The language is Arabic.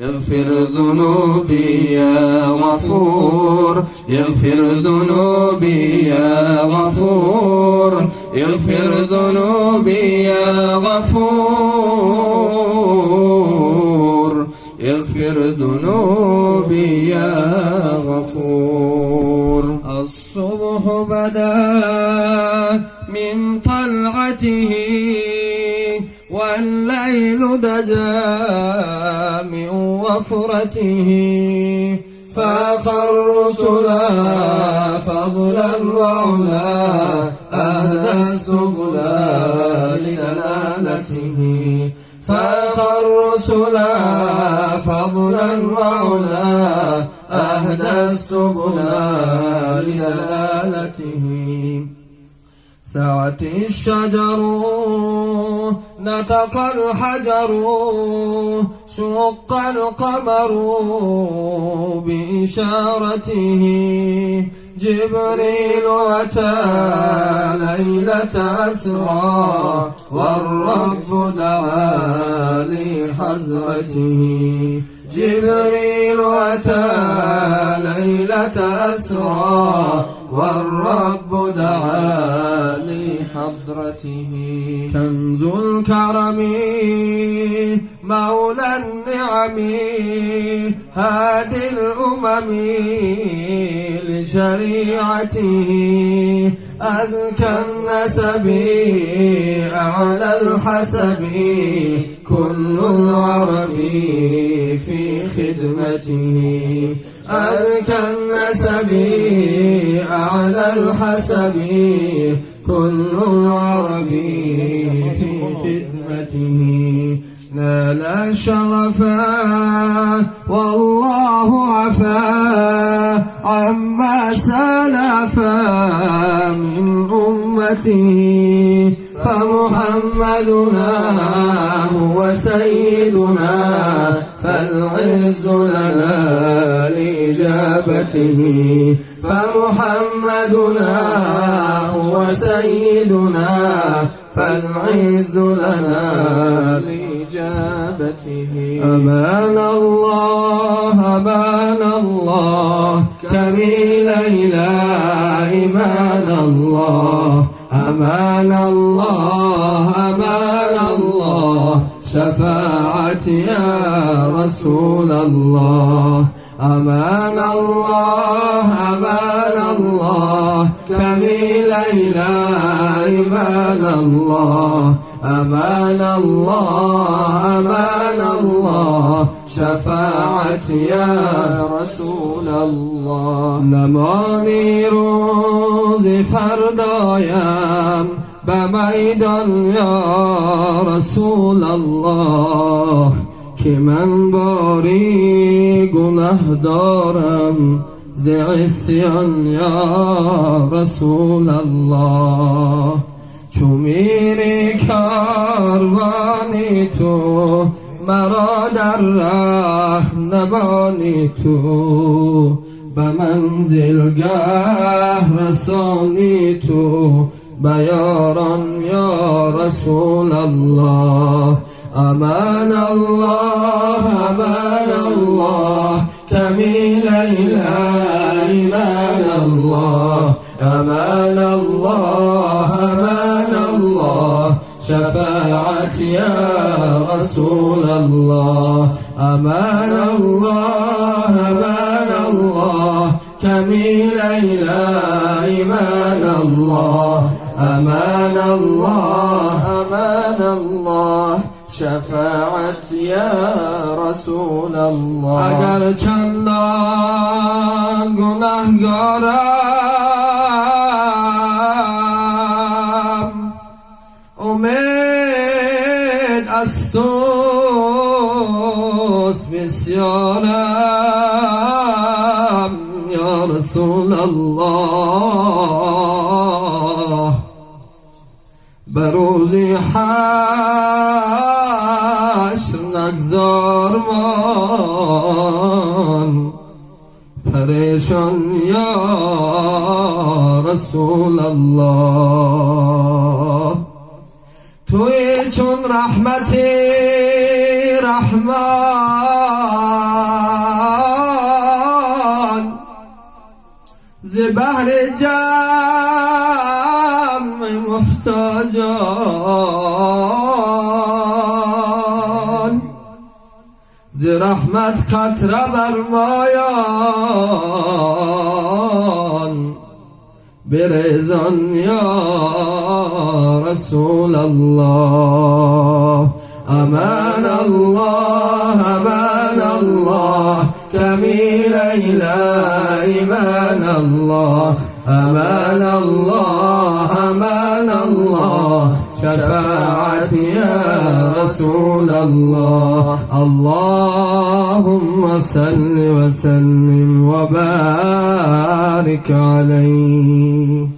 اغفر ذنوبي يا غفور، اغفر ذنوبي يا غفور، اغفر ذنوبي يا غفور، اغفر ذنوبي يا غفور. الصبح بدا من طلعته والليل دجا من وفرته، فاق الرسل فضلا وعلا أهدى السبل لدلالته، فاق الرسل فضلا وعلا أهدى السبل لدلالته. سعت الشجر نطق الحجر شق القمر بإشارته، جبريل أتى ليلة أسرى والرب دعا لحضرته، جبريل أتى ليلة أسرى والرب دعا لحضرته. كنز الكرم مولى النعم هادي الأمم لشريعته، أزكى النسب أعلى الحسب كل العرب في خدمته، أزكى النسب أعلى الحسب كل العرب في خدمته. نال الشرفا والله عفا عما سلفا من أمته، فمحمدنا هو سيدنا فالعز لنا لإجابته، فمحمدنا هو سيدنا فالعز لنا لإجابته. أمان الله أمان الله كميل إلى إيمان الله، أمان الله أمان الله شفاعتي يا رسول الله، أمان الله أمان الله كميل إلى إيمان الله، أمان الله أمان الله شفاعتي يا رسول الله. نمانی روز فردایم به میدان یا رسول الله، که من باری گناه دارم ز عصیان یا رسول الله. چو میری کاروانی تو مرا در راه نبانی تو، به منزلگاه رسانی تو به یاران یا رسول الله. أمان الله أمان الله كميل إلى إيمان الله، أمان الله أمان الله شفاعتي يا رسول الله، أمان الله أمان الله كميل إلى إيمان الله، أمان الله أمان الله شفاعتي يا رسول الله. اگر چندان گناهگارم امید از توست بسیارم یا رسول الله، به روزی حشر نگذار من پریشان یا رسول الله. توی چون رحمتی رحمان بحر جمع محتاجان ز رحمت قطره برمایان برزان یا رسول الله امان الله امان الله كميل إله امان الله امان الله امان الله شفاعتي يا رسول الله اللهم صل وسلم وبارك عليه